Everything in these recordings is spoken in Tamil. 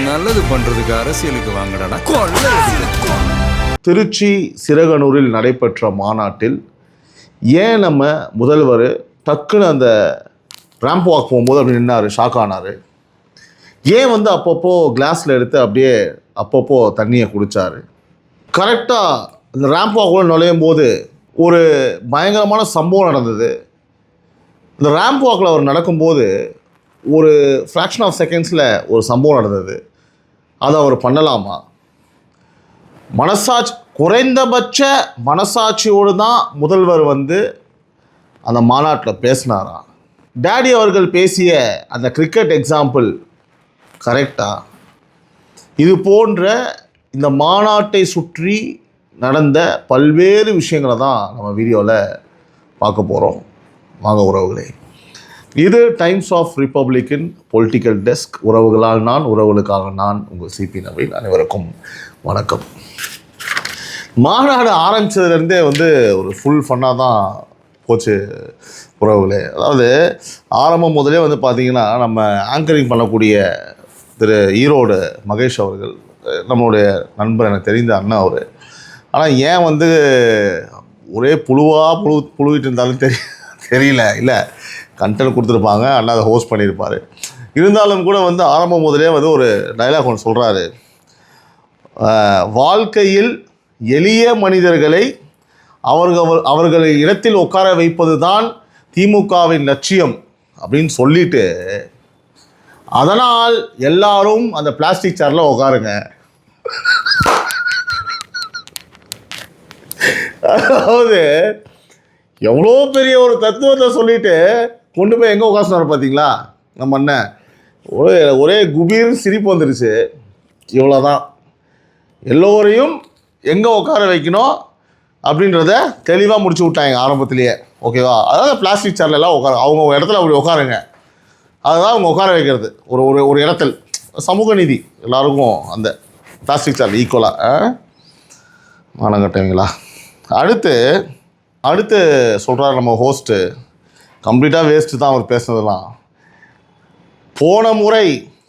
நல்லது பண்றதுக்கு அரசியலுக்கு வாங்கடா. திருச்சி சிறகனூரில் நடைபெற்ற மாநாட்டில் ஏன் நம்ம முதல்வர் டக்குன்னு அந்த ரேம்ப் வாக் போகும்போது அப்படி நின்னார், ஷாக் ஆனார்? ஏன் அப்பப்போ கிளாஸில் எடுத்து அப்படியே அப்பப்போ தண்ணியை குடித்தார்? கரெக்டாக இந்த ரேம்ப் வாக்குள்ள நுழையும் போது ஒரு பயங்கரமான சம்பவம் நடந்தது. இந்த ரேம்ப் வாக்கில் அவர் நடக்கும்போது ஒரு ஃப்ராக்ஷன் ஆஃப் செகண்ட்ஸில் ஒரு சம்பவம் நடந்தது. அதை அவர் பண்ணலாமா? குறைந்தபட்ச மனசாட்சியோடு தான் முதல்வர் அந்த மாநாட்டில் பேசினாரா? டேடி அவர்கள் பேசிய அந்த கிரிக்கெட் எக்ஸாம்பிள் கரெக்டா? இது போன்ற இந்த மாநாட்டை சுற்றி நடந்த பல்வேறு விஷயங்களை தான் நம்ம வீடியோவில் பார்க்க போகிறோம். வாங்க உறவுகளே, இது டைம்ஸ் ஆஃப் ரிப்பப்ளிக்கின் பொலிட்டிக்கல் டெஸ்க். உறவுகளால் நான், உறவுகளுக்காக நான், உங்கள் சிபி நவீன். அனைவருக்கும் வணக்கம். மாநாடு ஆரம்பித்ததுலேருந்தே ஒரு ஃபுல் ஃபன்னாக தான் போச்சு உறவுகளே. அதாவது ஆரம்பம் முதலே பார்த்திங்கன்னா, நம்ம ஆங்கரிங் பண்ணக்கூடிய திரு ஈரோடு மகேஷ் அவர்கள், நம்மளுடைய நண்பர், எனக்கு தெரிந்த அண்ணா அவர். ஆனால் ஏன் ஒரே புழுவிட்டு இருந்தாலும் தெரியல. இல்லை, கண்டென்ட் கொடுத்துருப்பாங்க, அண்ணா அதை ஹோஸ்ட் பண்ணியிருப்பார். இருந்தாலும் கூட ஆரம்பம் முதலே ஒரு டைலாக் ஒன்று சொல்கிறாரு. வாழ்க்கையில் எளிய மனிதர்களை அவர்கள் இடத்தில் உட்கார வைப்பது தான் திமுகவின் லட்சியம் அப்படின்னு சொல்லிட்டு, அதனால் எல்லாரும் அந்த பிளாஸ்டிக் சேரில் உட்காருங்க. அதாவது எவ்வளோ பெரிய ஒரு தத்துவத்தை சொல்லிட்டு கொண்டு போய் எங்கே உட்காந்துனார் பார்த்தீங்களா நம்ம அண்ணன்? ஒரே குபீர் சிரிப்பு வந்துருச்சு. இவ்வளோதான், எல்லோரையும் எங்கே உட்கார வைக்கணும் அப்படின்றத தெளிவாக முடிச்சு விட்டாங்க ஆரம்பத்திலேயே. ஓகேவா? அதாவது பிளாஸ்டிக் சேர்லாம் உட்கார, அவங்க இடத்துல அப்படி உட்காருங்க, அதுதான் அவங்க உட்கார வைக்கிறது. ஒரு இடத்தில் சமூக நீதி எல்லாருக்கும் அந்த பிளாஸ்டிக் சேர் ஈக்குவலாக மானங்கட்டவங்களா. அடுத்து சொல்கிறார் நம்ம ஹோஸ்ட்டு, கம்ப்ளீட்டாக வேஸ்ட்டு தான் அவர் பேசுனதெல்லாம். போன முறை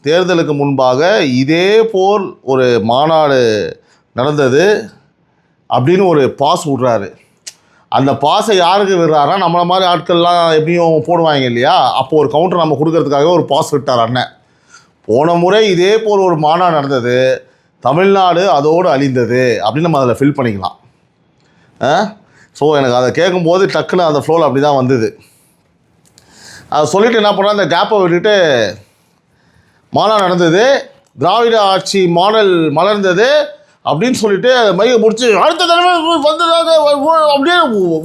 தேர்தலுக்கு முன்பாக இதே போல் ஒரு மாநாடு நடந்தது அப்படின்னு ஒரு பாஸ் விட்றாரு. அந்த பாஸை யாருக்கு விடுறாருன்னா, நம்மளை மாதிரி ஆட்கள்லாம் எப்படியும் போடுவாங்க இல்லையா? அப்போது ஒரு கவுண்டர் நம்ம கொடுக்கறதுக்காக ஒரு பாஸ் விட்டார் அண்ணன். போன முறை இதே போல் ஒரு மாநாடு நடந்தது, தமிழ்நாடு அதோடு அழிந்தது அப்படின்னு நம்ம அதில் ஃபில் பண்ணிக்கலாம். ஸோ எனக்கு அதை கேட்கும்போது டக்குன்னு அந்த ஃப்ளோவில் அப்படி தான் வந்தது. அதை சொல்லிவிட்டு என்ன பண்ணால், அந்த கேப்பை விட்டுட்டு மாநாடு நடந்தது, திராவிட ஆட்சி மாடல் மலர்ந்தது அப்படின்னு சொல்லிட்டு அதை மையை முடிச்சு அடுத்த தடவை வந்ததாக அப்படியே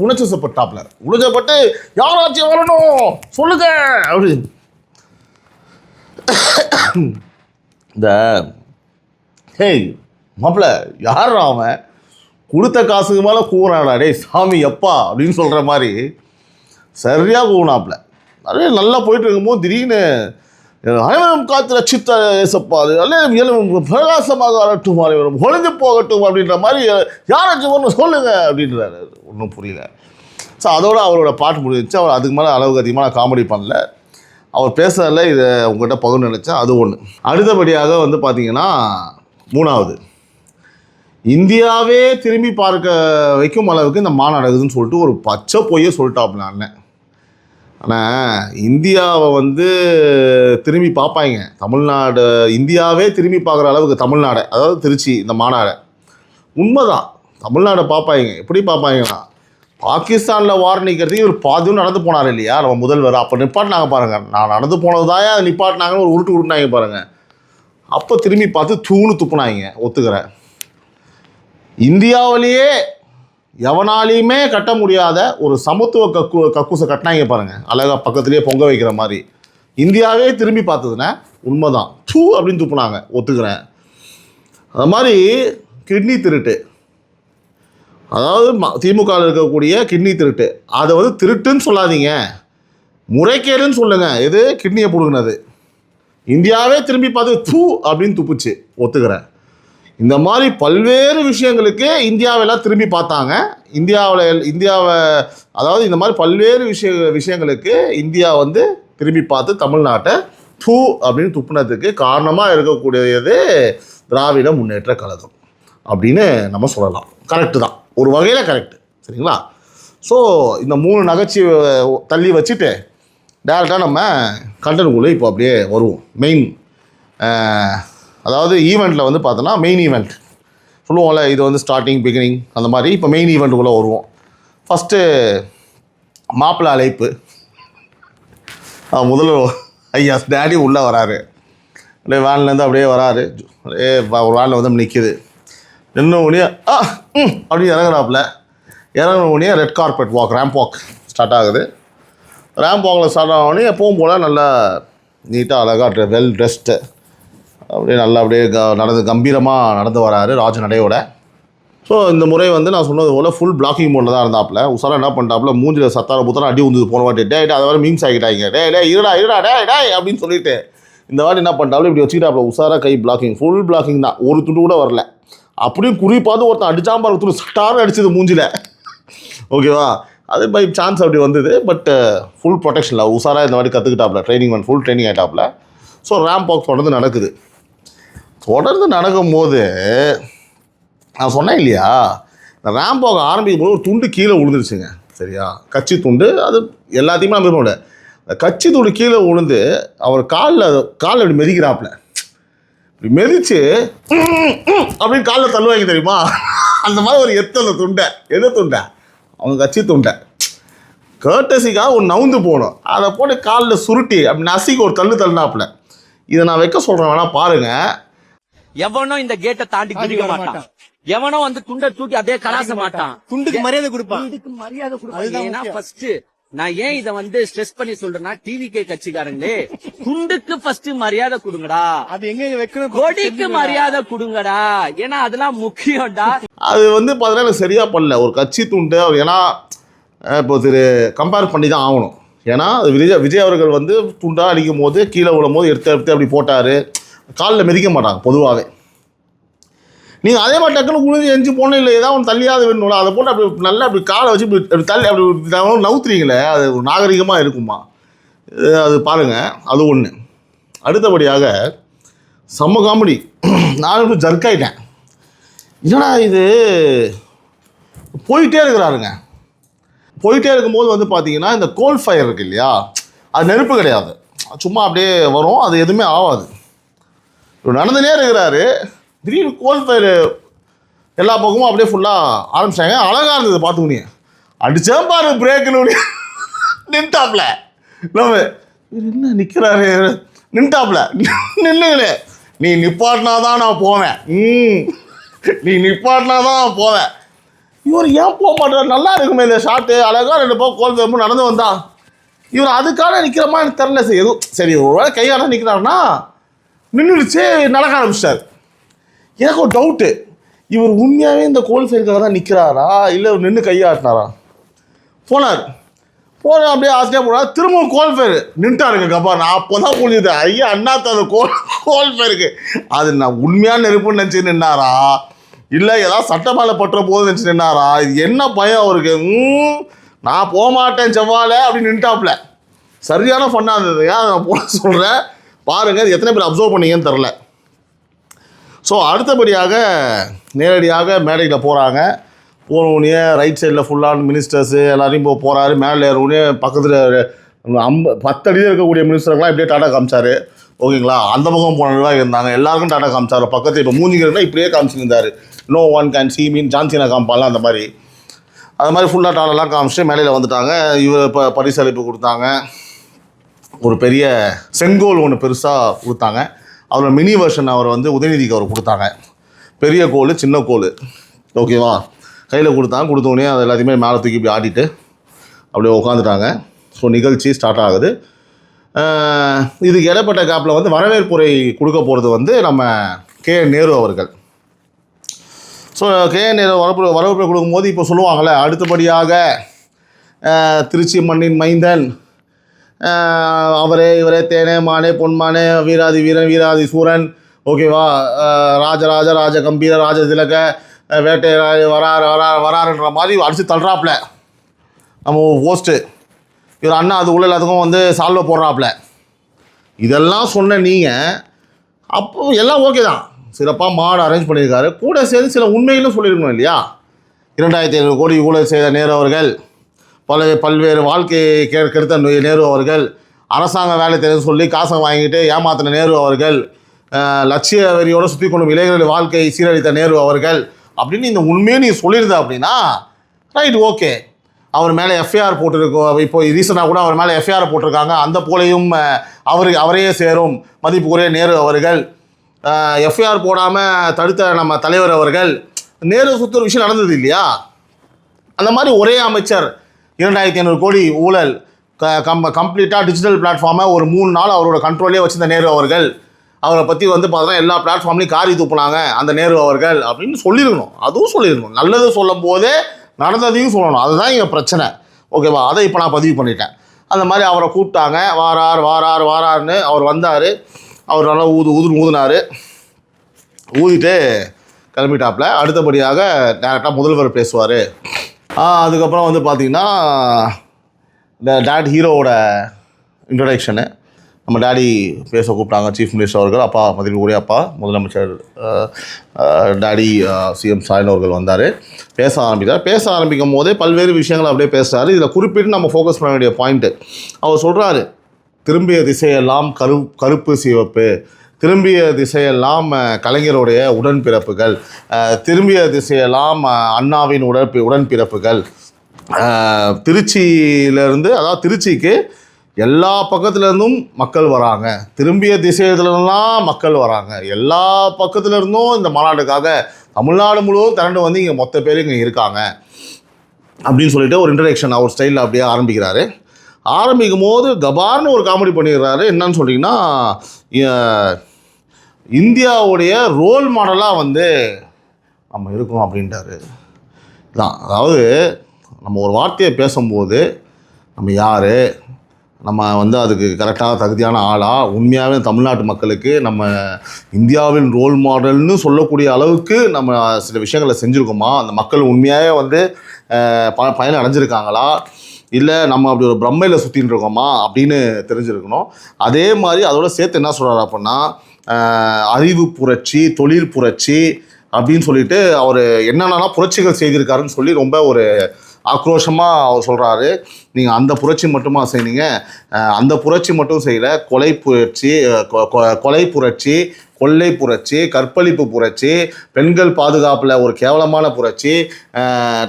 உணர்ச்சிப்பட்டு யாராட்சி வரணும் சொல்லுங்க அப்படின்னு இந்த ஹேய் மாப்பிள்ள யார் அவன் கொடுத்த காசுக்கு மேலே கூவுனாடா டே சாமி எப்பா அப்படின்னு சொல்கிற மாதிரி சரியாக கூவுனாப்புல. நிறைய நல்லா போயிட்டு இருக்கும்போது திடீர்னு அனைவரும் காத்து ரட்சித்த ஏசப்பாது அல்ல பிரகாசமாக வரட்டும், அனைவரும் ஒழிஞ்சு போகட்டும் அப்படின்ற மாதிரி யாராச்சும் ஒன்று சொல்லுங்க அப்படின்றாரு. ஒன்றும் புரியல. ஸோ அதோடு அவரோட பாட்டு முடிஞ்சிச்சு. அவர் அதுக்கு மேலே அளவுக்கு அதிகமாக நான் காமெடி பண்ணல. அவர் பேசுறதில்ல, இதை உங்கள்கிட்ட பகிர்ந்து நினச்சேன். அது ஒன்று. அடுத்தபடியாக பார்த்தீங்கன்னா, மூணாவது, இந்தியாவே திரும்பி பார்க்க வைக்கும் அளவுக்கு இந்த மாநாடு நடக்குதுன்னு சொல்லிட்டு ஒரு பச்சை பொய்யை சொல்லிட்டாப்புல அண்ணன். ஆனால் இந்தியாவை திரும்பி பார்ப்பாங்க, தமிழ்நாடு இந்தியாவே திரும்பி பார்க்குற அளவுக்கு தமிழ்நாடை, அதாவது திருச்சி இந்த மாநாடை. உண்மைதான், தமிழ்நாடை பார்ப்பாங்க. எப்படி பார்ப்பாங்கன்னா, பாகிஸ்தானில் வார் நிற்கிறதுக்கு ஒரு பாதியும் நடந்து போனார் இல்லையா நம்ம முதல்வர். அப்போ நிப்பாட்டினாங்க பாருங்கள், நான் நடந்து போனது தான் நிப்பாட்டினாங்கன்னு ஒரு உருட்டுனாங்க பாருங்கள். அப்போ திரும்பி பார்த்து தூணு துப்புனாங்க. ஒத்துக்கிறேன். இந்தியாவிலேயே எவனாலையுமே கட்ட முடியாத ஒரு சமத்துவ கக்கூசை கட்டினாங்க பாருங்கள், அழகாக பக்கத்துலேயே பொங்க வைக்கிற மாதிரி. இந்தியாவே திரும்பி பார்த்ததுன்னா உண்மைதான், தூ அப்படின்னு துப்புனாங்க. ஒத்துக்கிறேன். அது மாதிரி கிட்னி திருட்டு, அதாவது திமுகவில் இருக்கக்கூடிய கிட்னி திருட்டு, அதை திருட்டுன்னு சொல்லாதீங்க, முறைகேடுன்னு சொல்லுங்கள். எது கிட்னியை பிடுங்கினது இந்தியாவே திரும்பி பார்த்து தூ அப்படின்னு துப்புச்சு. ஒத்துக்கிறேன். இந்த மாதிரி பல்வேறு விஷயங்களுக்கு இந்தியாவெல்லாம் திரும்பி பார்த்தாங்க. இந்தியாவை அதாவது இந்த மாதிரி பல்வேறு விஷயங்களுக்கு இந்தியா திரும்பி பார்த்து தமிழ்நாட்டை டூ அப்படின்னு துப்புனதுக்கு காரணமாக இருக்கக்கூடியது திராவிட முன்னேற்ற கழகம் அப்படின்னு நம்ம சொல்லலாம். கரெக்டு தான், ஒரு வகையில் கரெக்டு. சரிங்களா? ஸோ இந்த 3 நகைச்சுவை தள்ளி வச்சுட்டு டேரெக்டாக நம்ம கண்டனுக்குள்ளே இப்போ அப்படியே வருவோம். மெயின் அதாவது ஈவெண்ட்டில் வந்து பார்த்தோன்னா மெயின் ஈவெண்ட் சொல்லுவோம்ல, இது வந்து ஸ்டார்டிங் பிகினிங் அந்த மாதிரி. இப்போ மெயின் ஈவெண்ட்டுக்குள்ளே வருவோம். ஃபஸ்ட்டு மாப்பிள்ளை அழைப்பு. முதல்ல ஐயா டேடி உள்ளே வராரு. அப்படியே வேன்லேருந்து அப்படியே வராரு. அப்படியே ஒரு வேனில் வந்து நிற்கிது. நின்று உடனே அப்படின்னு இறங்குறாப்புல. இறங்கின உடனே red carpet walk, ramp walk start ஆகுது. ரேம்ப் வாக்கில் ஸ்டார்ட் ஆனோடனே எப்பவும் போல் நல்லா நீட்டாக அழகாக வெல் ட்ரெஸ்டு அப்படியே நல்லா அப்படியே நடந்து கம்பீரமாக நடந்து வராரு ராஜ நடையோட. ஸோ இந்த முறை வந்து நான் சொன்னது போல் ஃபுல் பிளாக்கிங் மோடில் தான் இருந்தாப்புல. உசாரா என்ன பண்ணிட்டாப்புல, மூஞ்சில் சத்தார புத்தார அடி வந்து போன வாட்டி டே அதை வர மீம்ஸ் ஆகிட்டாங்க. டே இருடா அப்படின்னு சொல்லிட்டு இந்த வாட்டி என்ன பண்ணிட்டாப்புல இப்படி வச்சுக்கிட்டாப்புல. உசாரா கை பிளாக்கிங், ஃபுல் பிளாக்கிங் தான், ஒரு துண்டு கூட வரல. அப்படியும் குறிப்பாக ஒருத்தன் அடிச்சாம்பா துண்டு ஸ்டார் அடிச்சது மூஞ்சில். ஓகேவா? அது பை சான்ஸ் அப்படி வந்தது. பட் ஃபுல் ப்ரொடெக்ஷனில் உசாரா இந்த வாட்டி கற்றுக்கிட்டாப்புல. ட்ரைனிங் ஃபுல் ட்ரைனிங் ஆகிட்டாப்புல. ஸோ ரேம்ப் வாக் தொடர்ந்து நடக்குது. தொடர்ந்து நடக்கும்போது நான் சொன்னேன் இல்லையா, இந்த ரேம்ப் வாக் ஆரம்பிக்கும் போது ஒரு துண்டு கீழே விழுந்துருச்சுங்க. சரியா? கட்சி துண்டு. அது எல்லாத்தையுமே நான் விரும்பல. அந்த கட்சி துண்டு கீழே விழுந்து அவர் காலில் இப்படி மெதிக்கிறாப்புல. இப்படி மெதிச்சு அப்படின்னு காலில் தள்ளுவாங்க தெரியுமா? அந்த மாதிரி ஒரு எத்தனை துண்டை, எது துண்டை, அவங்க கட்சி துண்டை கேர்டசிக்காக ஒரு நவுந்து போகணும். அதை போட்டு காலில் சுருட்டி அப்படி நசிக்கு ஒரு தள்ளுனாப்புல. இதை நான் வைக்க சொல்கிறேன், வேணா பாருங்க. எவனோ இந்த கேட்டை தாண்டி குதிக்க மாட்டான். எவனோ வந்து துண்டை தூக்கி அதே கலாச மாட்டான். துண்டுக்கு மரியாதை கொடுப்பான். துண்டுக்கு மரியாதை கொடுப்பான். ஏன்னா ஃபர்ஸ்ட் நான் ஏன் இதை வந்து ஸ்ட்ரெஸ் பண்ணி சொல்றேன்னா, டிவிகே கட்சிக்காரங்களே துண்டுக்கு ஃபர்ஸ்ட் மரியாதை கொடுங்கடா. அது எங்க வைக்கணும்? கொடிக்கு மரியாதை கொடுங்கடா. ஏன்னா அதெல்லாம் முக்கியம்டா. அது வந்து பார்த்தீங்கன்னா சரியா பண்ணல ஒரு கட்சி துண்டு. அவர் ஏன்னா இப்போ கம்பேர் பண்ணி தான் ஆகணும். ஏன்னா விஜய் அவர்கள் வந்து துண்டாக அடிக்கும் போது கீழே விழும் போது எடுத்து அப்படி போட்டார். காலில் மிதிக்க மாட்டாங்க பொதுவாகவே. நீங்கள் அதே மாதிரி டக்குன்னு குளிஞ்சு எஞ்சி போனோம் இல்லை, ஏதாவது ஒன்று தள்ளியாவது வேணும்ல, அதை போட்டு அப்படி நல்லா அப்படி காலை வச்சு அப்படி தள்ளி அப்படி நவுத்துறீங்களே, அது ஒரு நாகரிகமாக இருக்குமா? அது பாருங்கள், அது ஒன்று. அடுத்தபடியாக செம்ம காமெடி. நானும் இப்போ ஜர்க் ஆகிட்டேன். என்னடா இது, போயிட்டே இருக்கிறாருங்க. போயிட்டே இருக்கும்போது வந்து பார்த்தீங்கன்னா இந்த கோல் ஃபயர் இருக்குது இல்லையா, அது நெருப்பு கிடையாது, சும்மா அப்படியே வரும், அது எதுவுமே ஆகாது. இவர் நடந்துனே இருக்கிறாரு. திடீர்னு கோல் ஃபயர் எல்லா பக்கமும் அப்படியே ஃபுல்லாக ஆரம்பிச்சாங்க. அழகாக இருந்தது பார்த்துக்கினே. அடித்தேன் பாரு பிரேக்குன்னு நின்ட்டாப்ல. நம்ம இவர் என்ன நிற்கிறாரு, நின்ட்டாப்ல. நின்னுங்களே, நீ நிப்பாட்டினா தான் நான் போவேன். நீ நிப்பாட்டினா தான் நான் போவேன். இவர் ஏன் போக மாட்டார்? நல்லா இருக்குமே இந்த ஷாட்டு, அழகாக 2 பக்கம் கோல் ஃபயர் நடந்து வந்தா. இவர் அதுக்காக நிற்கிற மாதிரி எனக்கு தெரில. சரி எதுவும் சரி ஒரு வேளை கையால் நிற்கிறாருன்னா நின்றுடுச்சு, நடக்க ஆரம்பிச்சிட்டார். எனக்கு ஒரு டவுட்டு, இவர் உண்மையாகவே இந்த கோல் ஃபயருக்காக தான் நிற்கிறாரா இல்லை நின்று கையாட்டினாரா? போனார் அப்படியே ஆசையாக போனார். திரும்பவும் கோல் ஃபயர் நின்ட்டாருங்க கப்பா. நான் அப்போ தான் புரிஞ்சுது, ஐயா அண்ணாத்த அந்த கோல் ஃபயருக்கு அது நான் உண்மையான நெருப்புன்னு நினச்சி நின்னாரா இல்லை ஏதாவது சட்ட மேலே பற்ற போது நினச்சி நின்னாரா? இது என்ன பயம் அவருக்கு? நான் போக மாட்டேன் செவ்வாழை அப்படின்னு நின்ட்டாப்ல. சரியான ஃபன்னாக இருந்தது. ஏன் நான் போட சொல்கிறேன் பாருங்கள், இது எத்தனை பேர் அப்சர்வ் பண்ணீங்கன்னு தெரில. ஸோ அடுத்தபடியாக நேரடியாக மேடையில் போகிறாங்க. போனவுடனே ரைட் சைடில் ஃபுல்லான மினிஸ்டர்ஸு எல்லாரையும் போகிறாரு. மேலே ஏறவுடனே பக்கத்தில் 10 அடியில் இருக்கக்கூடிய மினிஸ்டர்கள்லாம் இப்படியே டாட்டா காமிச்சார். ஓகேங்களா? அந்த பக்கம் போனவங்களாம் இருந்தாங்க, எல்லாருக்கும் டாட்டா காமிச்சார். பக்கத்தில் இப்போ மூஞ்சிக்கிறதுனா இப்படியே காமிச்சிருந்தார். No one can see me John Cena காமிப்பாலாம் அந்த மாதிரி. அது மாதிரி ஃபுல்லாக டாலெல்லாம் காமிச்சிட்டு மேலையில் வந்துட்டாங்க. இவர் இப்போ பரிசளிப்பு கொடுத்தாங்க. ஒரு பெரிய செங்கோல் ஒன்று பெருசாக கொடுத்தாங்க. அவரோட மினி வெர்ஷன் அவர் வந்து உதயநிதிக்கு அவர் கொடுத்தாங்க. பெரிய கோல் சின்ன கோல், ஓகேவா, கையில் கொடுத்தோடனே அது எல்லாத்தையுமே மேலே தூக்கி இப்படி ஆடிட்டு அப்படியே உட்காந்துட்டாங்க. ஸோ நிகழ்ச்சி ஸ்டார்ட் ஆகுது. இதுக்கு இடைப்பட்ட கேப்பில் வந்து வரவேற்புரை கொடுக்க போகிறது வந்து நம்ம நேரு அவர்கள். ஸோ நேரு வரவேற்புரை கொடுக்கும்போது இப்போ சொல்லுவாங்கள்ல, அடுத்தபடியாக திருச்சி மண்ணின் மைந்தன் அவரே இவரே தேனே மானே பொன்மானே வீராதி வீரன் வீராதி சூரன், ஓகேவா, ராஜராஜ ராஜ கம்பீர ராஜ திலக வேட்டை வராருன்ற மாதிரி அடித்து தள்ளுறாப்புல நம்ம போஸ்ட்டு. இவர் அண்ணா அது உள்ள எல்லாத்துக்கும் வந்து சால்வை போடுறாப்புல. இதெல்லாம் சொன்ன நீங்கள் அப்போ எல்லாம் ஓகே தான், சிறப்பாக மாடு அரேஞ்ச் பண்ணியிருக்காரு, கூட சேர்ந்து சில உண்மைகளும் சொல்லியிருக்கணும் இல்லையா? 2500 கோடி ஊழல் செய்த நேரு அவர்கள், பல்வேறு வாழ்க்கையை கெடுத்த நேரு அவர்கள், அரசாங்க வேலை தெரிஞ்சு சொல்லி காசை வாங்கிட்டு ஏமாத்தின நேரு அவர்கள், லட்சிய வெறியோடு சுற்றி கொண்டும் இளைஞர்கள் வாழ்க்கையை சீரழித்த நேரு அவர்கள் அப்படின்னு இந்த உண்மையை நீ சொல்லியிருந்த அப்படின்னா ரைட், ஓகே. அவர் மேலே எஃப்ஐஆர் போட்டிருக்கோம், இப்போ ரீசனாக கூட அவர் மேலே எஃப்ஐஆர் போட்டிருக்காங்க, அந்த போலையும் அவரையே சேரும் மதிப்புக்குரிய நேரு அவர்கள். எஃப்ஐஆர் போடாமல் தடுத்த நம்ம தலைவர் அவர்கள், நேரு சுற்று ஒரு விஷயம் நடந்தது இல்லையா? அந்த மாதிரி ஒரே அமைச்சர் 2500 கோடி ஊழல் கம்ப்ளீட்டாக டிஜிட்டல் பிளாட்ஃபார்மை ஒரு 3 நாள் அவரோட கண்ட்ரோலே வச்சிருந்த நேரு அவர்கள், அவரை பற்றி வந்து பார்த்தோன்னா எல்லா பிளாட்ஃபார்ம்லையும் காரி தூப்புனாங்க அந்த நேரு அவர்கள் அப்படின்னு சொல்லியிருக்கணும். அதுவும் சொல்லியிருக்கணும். நல்லது சொல்லும் போதே நடந்ததையும் சொல்லணும். அதுதான் இங்கே பிரச்சனை. ஓகேவா? அதை இப்போ நான் பதிவு பண்ணிட்டேன். அந்த மாதிரி அவரை கூப்பிட்டாங்க, வாராருன்னு அவர் வந்தார். அவர் நல்லா ஊதினார். ஊதிட்டு கிளம்பிட்டாப்புல. அடுத்தபடியாக டேரெக்டாக முதல்வர் பேசுவார். அதுக்கப்புறம் வந்து பார்த்திங்கன்னா இந்த டேட் ஹீரோவோட இன்ட்ரடக்ஷனு நம்ம டேடி பேச கூப்பிட்டாங்க. சீஃப் மினிஸ்டர் அவர்கள், அப்பா மதிப்புக்குரிய அப்பா முதலமைச்சர் டேடி சிஎம் ஸ்டாலின் அவர்கள் வந்தார். பேச ஆரம்பிக்கும் போதே பல்வேறு விஷயங்கள் அப்படியே பேசுகிறாரு. இதில் குறிப்பிட்டு நம்ம ஃபோக்கஸ் பண்ண வேண்டிய பாயிண்ட்டு, அவர் சொல்கிறாரு, திரும்பிய திசையெல்லாம் கருப்பு சிவப்பு, திரும்பிய திசையெல்லாம் கலைஞருடைய உடன்பிறப்புகள், திரும்பிய திசையெல்லாம் அண்ணாவின் உடன்பிறப்புகள். திருச்சியிலேருந்து, அதாவது திருச்சிக்கு எல்லா பக்கத்துலேருந்தும் மக்கள் வராங்க, திரும்பிய திசையிலலாம் மக்கள் வராங்க, எல்லா பக்கத்துலேருந்தும் இந்த மாநாட்டுக்காக தமிழ்நாடு முழுவதும் திரண்டு வந்து இங்கே மொத்த பேர் இங்கே இருக்காங்க அப்படின்னு சொல்லிட்டு ஒரு இன்ட்ரடக்ஷன் அவர் ஸ்டைலில் அப்படியே ஆரம்பிக்கிறாரு. ஆரம்பிக்கும் போது கபார்னு ஒரு காமெடி பண்ணிடுறாரு. என்னன்னு சொல்லிங்கன்னா, இந்தியாவுடைய ரோல் மாடலாக வந்து நம்ம இருக்கோம் அப்படின்ட்டாரு. தான், அதாவது நம்ம ஒரு வார்த்தையை பேசும்போது நம்ம யார், நம்ம வந்து அதுக்கு கரெக்டாக தகுதியான ஆளா, உண்மையாகவே தமிழ்நாட்டு மக்களுக்கு நம்ம இந்தியாவின் ரோல் மாடல்னு சொல்லக்கூடிய அளவுக்கு நம்ம சில விஷயங்களை செஞ்சுருக்கோமா, அந்த மக்கள் உண்மையாகவே வந்து பயன் அடைஞ்சிருக்காங்களா, இல்லை நம்ம அப்படி ஒரு பிரம்மையில் சுற்றின்னு இருக்கோமா அப்படின்னு தெரிஞ்சிருக்கணும். அதே மாதிரி அதோட சேர்த்து என்ன சொல்கிறாரு அப்படின்னா, அறிவு புரட்சி, தொழில் புரட்சி அப்படின்னு சொல்லிட்டு அவர் என்னென்னலாம் புரட்சிகள் செய்திருக்காருன்னு சொல்லி ரொம்ப ஒரு ஆக்ரோஷமாக அவர் சொல்கிறாரு. நீங்கள் அந்த புரட்சி மட்டுமா செய்வீங்க, அந்த புரட்சி மட்டும் செய்யலை, கொலை புரட்சி, கொள்ளை புரட்சி, கற்பழிப்பு புரட்சி, பெண்கள் பாதுகாப்பில் ஒரு கேவலமான புரட்சி.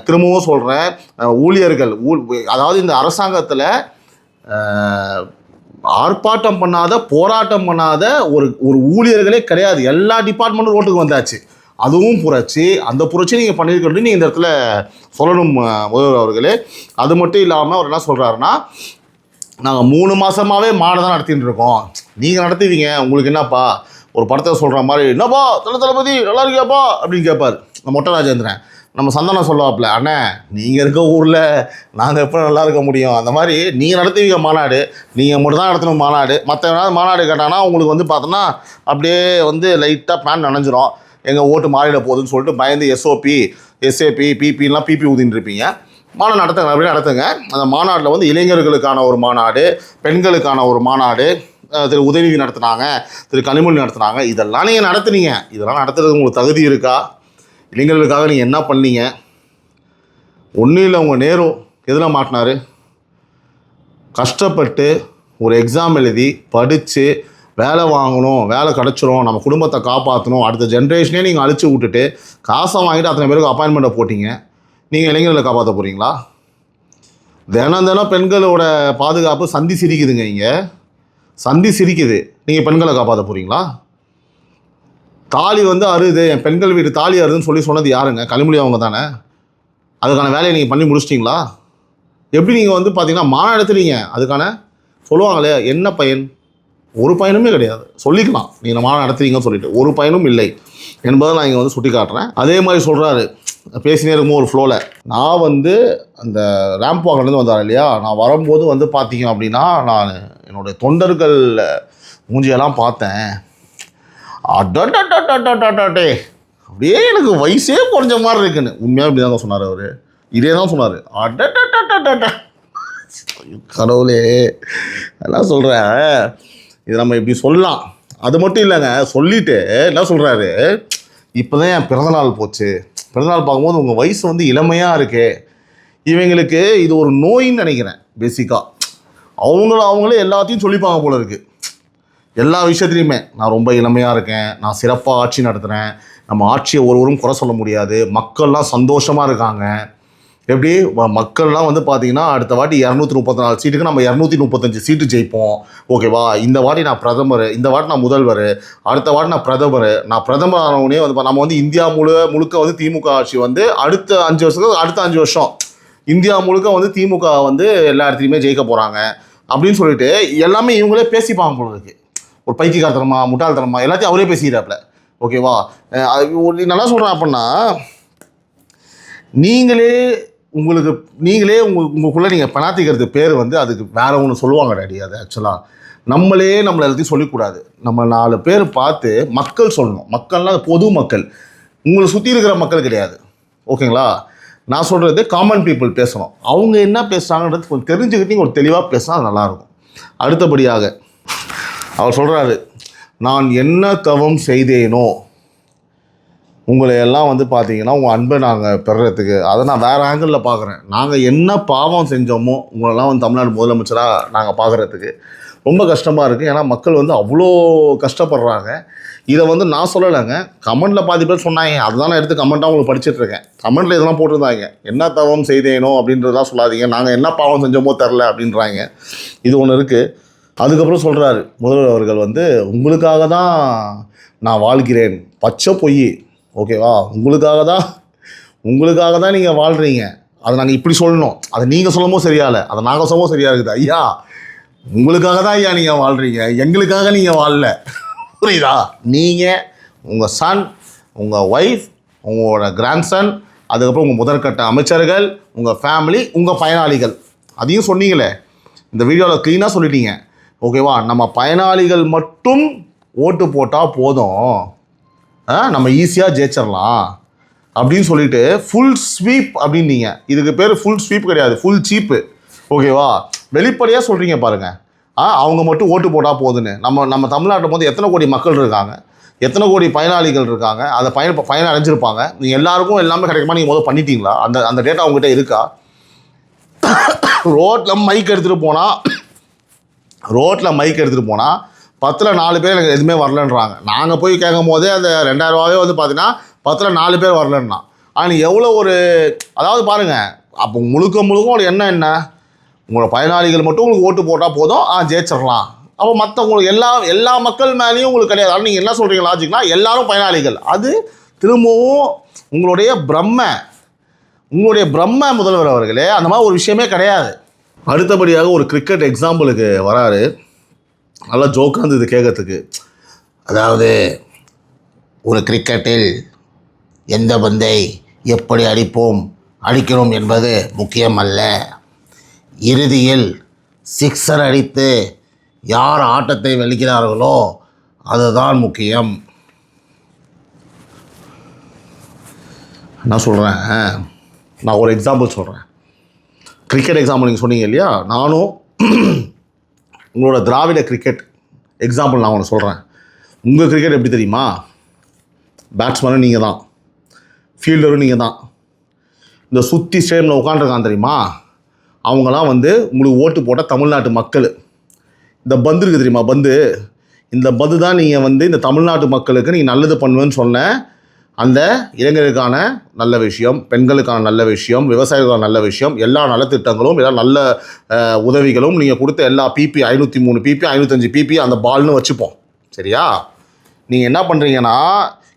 திரும்பவும் சொல்கிறேன், ஊழியர்கள் அதாவது இந்த அரசாங்கத்தில் ஆர்ப்பாட்டம் பண்ணாத, போராட்டம் பண்ணாத ஒரு ஊழியர்களே கிடையாது. எல்லா டிபார்ட்மெண்ட்டும் ரோட்டுக்கு வந்தாச்சு. அதுவும் புரட்சி. அந்த புரட்சி நீங்கள் பண்ணியிருக்கணும், நீங்கள் இந்த இடத்துல சொல்லணும் முதல்வர் அவர்களே. அது மட்டும் இல்லாமல் அவர் என்ன சொல்கிறாருன்னா, நாங்கள் 3 மாதமாகவே மாடு தான் நடத்திட்டு இருக்கோம், நீங்கள் நடத்துவீங்க, உங்களுக்கு என்னப்பா, ஒரு படத்தை சொல்கிற மாதிரி, என்னப்பா தளபதி நல்லா இருக்கியாப்பா அப்படின்னு கேட்பார் மொட்டை ராஜேந்திரன். நம்ம சந்தானம் சொல்லுவாப்பில், அண்ணே நீங்கள் இருக்க ஊரில் நாங்கள் எப்போ நல்லா இருக்க முடியும், அந்த மாதிரி நீங்கள் நடத்துவீங்க மாநாடு, நீங்கள் மட்டும் தான் நடத்தணும் மாநாடு, மற்ற மாநாடு கேட்டாங்கன்னா உங்களுக்கு வந்து பார்த்தோன்னா அப்படியே வந்து லைட்டாக பேன் நனைஞ்சிரும், எங்கள் ஓட்டு மாறிட போகுதுன்னு சொல்லிட்டு பயந்து எஸ்ஓபி, எஸ்ஏபி, பிபிலாம் பிபி ஊதின்னு இருப்பீங்க. மாநாடு நடத்துங்க, அப்படியே நடத்துங்க. அந்த மாநாட்டில் வந்து இளைஞர்களுக்கான ஒரு மாநாடு, பெண்களுக்கான ஒரு மாநாடு, திரு உதயநிதி நடத்துனாங்க, திரு கனிமொழி நடத்துனாங்க, இதெல்லாம் நீங்கள் நடத்துனீங்க. இதெல்லாம் நடத்துறதுக்கு உங்களுக்கு தகுதி இருக்கா? இளைஞர்களுக்காக நீங்கள் என்ன பண்ணீங்க? ஒன்றும் இல்லை, உங்கள் நேரு எதில் மாட்டினார்? கஷ்டப்பட்டு ஒரு எக்ஸாம் எழுதி படித்து வேலை வாங்கணும், வேலை கிடச்சிரும், நம்ம குடும்பத்தை காப்பாற்றணும், அடுத்த ஜென்ரேஷனே நீங்கள் அழிச்சு விட்டுட்டு காசை வாங்கிட்டு அத்தனை பேருக்கு அப்பாயின்மெண்ட்டை போட்டிங்க. நீங்கள் இளைஞர்களை காப்பாற்ற போகிறீங்களா? தினம் பெண்களோட பாதுகாப்பு சந்தி சிரிக்குதுங்க. இங்கே சந்தி சிரிக்குது, நீங்கள் பெண்களை காப்பாற்ற போகிறீங்களா? தாலி வந்து அறுது, என் பெண்கள் வீட்டு தாலி அறுதுன்னு சொன்னது யாருங்க? கனிமொழி அவங்க தானே. அதுக்கான வேலையை நீங்கள் பண்ணி முடிச்சிட்டிங்களா? எப்படி நீங்கள் வந்து பார்த்தீங்கன்னா மாநாடு எடுத்துறீங்க, அதுக்கான சொல்லுவாங்களே என்ன பயன்? ஒரு பயனுமே கிடையாது. சொல்லிக்கலாம் நீங்கள் மாநாடு நடத்துறீங்கன்னு சொல்லிட்டு, ஒரு பயனும் இல்லை என்பதை நான் இங்கே வந்து சுட்டி காட்டுறேன். அதே மாதிரி சொல்கிறாரு, பேசினே இருக்கும் ஒரு ஃப்ளோவில், நான் வந்து அந்த ரேம்ப் வாக்கிலேருந்து வந்தார் இல்லையா, நான் வரும்போது வந்து பார்த்தீங்க அப்படின்னா நான் என்னுடைய தொண்டர்கள் மூஞ்சியெல்லாம் பார்த்தேன், அடே அப்படியே எனக்கு வயசே குறைஞ்ச மாதிரி இருக்குன்னு. உண்மையாக இப்படி தான் சொன்னார் அவர். இதே தான் சொன்னார். அடே கடவுளே, என்ன சொல்கிறேன், இது நம்ம இப்படி சொல்லலாம். அது மட்டும் இல்லைங்க, சொல்லிவிட்டு என்ன சொல்கிறாரு, இப்போ தான் என் பிறந்தநாள் போச்சு, பிறந்தநாள் பார்க்கும்போது உங்கள் வயசு வந்து இளமையாக இருக்கே. இவங்களுக்கு இது ஒரு நோயின்னு நினைக்கிறேன். பேசிக்காக அவங்களே எல்லாத்தையும் சொல்லிப்பாங்க போல இருக்குது. எல்லா விஷயத்துலையுமே நான் ரொம்ப இளமையாக இருக்கேன், நான் சிறப்பாக ஆட்சி நடத்துகிறேன், நம்ம ஆட்சியை ஒருவரும் குறை சொல்ல முடியாது, மக்கள்லாம் சந்தோஷமாக இருக்காங்க. எப்படி மக்கள்லாம் வந்து பார்த்தீங்கன்னா அடுத்த வாட்டி 234 சீட்டுக்கு நம்ம 235 சீட்டு ஜெயிப்போம், ஓகேவா? இந்த வாட்டி நான் பிரதமர், இந்த வாட்டி நான் முதல்வர், அடுத்த வாட்டி நான் பிரதமர் ஆனவுடனே வந்து நம்ம வந்து இந்தியா முழுக்க வந்து திமுக ஆட்சி வந்து அடுத்த 5 வருஷத்துக்கு அடுத்த 5 வருஷம் இந்தியா முழுக்க வந்து திமுக வந்து எல்லா இடத்துலையுமே ஜெயிக்க போகிறாங்க அப்படின்னு சொல்லிட்டு எல்லாமே இவங்களே பேசிப்பாங்க போல இருக்கு. ஒரு பைத்தியக்காரத்தனமா முட்டாள்தனமா எல்லாத்தையும் அவரே பேசிக்கிறாப்புல, ஓகேவா? நல்லா சொல்கிறேன் அப்படின்னா, நீங்களே உங்களுக்குள்ளே நீங்கள் பணாத்திக்கிறது பேர் வந்து அதுக்கு வேற ஒன்று சொல்லுவாங்க டாடி. அது ஆக்சுவலாக நம்மளை எல்லாத்தையும் சொல்லக்கூடாது. நம்ம 4 பேர் பார்த்து மக்கள் சொல்லணும். மக்கள்லாம் பொது மக்கள், உங்களை சுற்றி இருக்கிற மக்கள் கிடையாது, ஓகேங்களா? நான் சொல்கிறது காமன் பீப்புள் பேசணும். அவங்க என்ன பேசுகிறாங்கன்றது கொஞ்சம் தெரிஞ்சுக்கிட்டு நீங்கள் ஒரு தெளிவாக பேசினா அது நல்லாயிருக்கும். அடுத்தபடியாக அவர் சொல்கிறாரு, நான் என்ன தவம் செய்தேனோ உங்களை எல்லாம் வந்து பார்த்தீங்கன்னா உங்கள் அன்பை நாங்கள் பெறுறதுக்கு, அதை நான் வேறு ஆங்கிளில் பார்க்குறேன். நாங்கள் என்ன பாவம் செஞ்சோமோ உங்களெல்லாம் வந்து தமிழ்நாடு முதலமைச்சராக நாங்கள் பார்க்குறதுக்கு ரொம்ப கஷ்டமாக இருக்குது. ஏன்னா மக்கள் வந்து அவ்வளோ கஷ்டப்படுறாங்க. இதை வந்து நான் சொல்லலைங்க, கமெண்டில் பாதி பேர் சொன்னாங்க. அதுதான் நான் எடுத்து கமெண்ட்டாக உங்களுக்கு படிச்சுட்ருக்கேன். கமெண்ட்டில் இதெல்லாம் போட்டிருந்தாங்க, என்ன தவம் செய்தேனோ அப்படின்றதெல்லாம் சொல்லாதீங்க, நாங்கள் என்ன பாவம் செஞ்சோமோ தெரில அப்படின்றாங்க. இது ஒன்று இருக்குது. அதுக்கப்புறம் சொல்கிறாரு முதல்வர் அவர்கள் வந்து, உங்களுக்காக தான் நான் வாழ்கிறேன், பச்சை பொய், ஓகேவா? உங்களுக்காக தான் நீங்கள் வாழ்கிறீங்க, அதை நாங்கள் இப்படி சொல்லணும். அதை நீங்கள் சொல்லும்போது சரியால, அதை நாங்கள் சொல்லும்போது சரியாக இருக்குது. ஐயா, உங்களுக்காக தான் ஐயா நீங்கள் வாழ்கிறீங்க, எங்களுக்காக நீங்கள் வாழல, புரியுதா? நீங்கள், உங்கள் சன், உங்கள் ஒய்ஃப், உங்களோட கிராண்ட்சன், அதுக்கப்புறம் உங்கள் முதற்கட்ட அமைச்சர்கள், உங்கள் ஃபேமிலி, உங்கள் பயனாளிகள், அதையும் சொன்னீங்களே இந்த வீடியோவில் க்ளீனாக சொல்லிட்டீங்க, ஓகேவா? நம்ம பயனாளிகள் மட்டும் ஓட்டு போட்டால் போதும், நம்ம ஈஸியாக ஜெயிச்சிடலாம் அப்படின்னு சொல்லிட்டு ஃபுல் ஸ்வீப் அப்படின்னீங்க. இதுக்கு பேர் ஃபுல் ஸ்வீப் கிடையாது, ஃபுல் சீப்பு, ஓகேவா? வெளிப்படையாக சொல்கிறீங்க பாருங்கள். அவங்க மட்டும் ஓட்டு போட்டால் போதுன்னு. நம்ம தமிழ்நாட்டில் போது எத்தனை கோடி மக்கள் இருக்காங்க, எத்தனை கோடி பயனாளிகள் இருக்காங்க, அதை பயன் அடைஞ்சிருப்பாங்க. நீங்கள் எல்லாருக்கும் எல்லாமே கிடைக்குமா? நீங்கள் முதல்ல பண்ணிட்டீங்களா? அந்த டேட்டா உங்கள்கிட்ட இருக்கா? ரோட்டில் மைக் எடுத்துகிட்டு போனால் 10ல் 4 பேர் எனக்கு எதுவுமே வரலன்றாங்க. நாங்கள் போய் கேட்கும் போதே அந்த 2000 ரூபாவே வந்து பார்த்தீங்கன்னா 10ல் 4 பேர் வரலன்னா. ஆனால் எவ்வளோ ஒரு, அதாவது பாருங்கள், அப்போ முழுக்க உங்களுக்கு என்ன உங்களோட பயனாளிகள் மட்டும் உங்களுக்கு ஓட்டு போட்டால் போதும், ஜெயிச்சிடலாம். அப்போ மற்ற உங்களுக்கு எல்லா மக்கள் மேலேயும் உங்களுக்கு கிடையாது. ஆனால் நீங்கள் என்ன சொல்கிறீங்க லாஜிக்னா, எல்லாரும் பயனாளிகள். அது திரும்பவும் உங்களுடைய பிரம்ம முதல்வர் அவர்களே, அந்த மாதிரி ஒரு விஷயமே கிடையாது. அடுத்தபடியாக ஒரு கிரிக்கெட் எக்ஸாம்பிளுக்கு வராரு. நல்லா ஜோக்காக இருந்தது கேட்கறதுக்கு. அதாவது, ஒரு கிரிக்கெட்டில் எந்த பந்தை எப்படி அடிக்கிறோம் என்பது முக்கியம் அல்ல, இறுதியில் 6 அடித்து யார் ஆட்டத்தை வெல்கிறார்களோ அதுதான் முக்கியம். நான் சொல்கிறேன், நான் ஒரு எக்ஸாம்பிள் சொல்கிறேன். கிரிக்கெட் எக்ஸாம்பிள் நீங்கள் சொன்னீங்க இல்லையா, நானும் உங்களோட திராவிட கிரிக்கெட் எக்ஸாம்பிள் நான் ஒன்று சொல்கிறேன். உங்கள் கிரிக்கெட் எப்படி தெரியுமா? பேட்ஸ்மேனும் நீங்கள் தான், ஃபீல்டரும் நீங்கள் தான். இந்த சுற்றி ஸ்டேடியமில் உட்காந்துருக்கான் தெரியுமா, அவங்களாம் வந்து உங்களுக்கு ஓட்டு போட்ட தமிழ்நாட்டு மக்கள். இந்த பந்து இருக்குது தெரியுமா, இந்த பந்து தான் நீங்கள் வந்து இந்த தமிழ்நாட்டு மக்களுக்கு நீங்கள் நல்லது பண்ணுவேன்னு சொன்ன அந்த இளைஞர்களுக்கான நல்ல விஷயம், பெண்களுக்கான நல்ல விஷயம், விவசாயிகளுக்கான நல்ல விஷயம், எல்லா நலத்திட்டங்களும், எல்லா நல்ல உதவிகளும் நீங்கள் கொடுத்த எல்லா பிபி 503 பிபி 505 பிபி அந்த பால்னு வச்சுப்போம், சரியா? நீங்கள் என்ன பண்ணுறீங்கன்னா,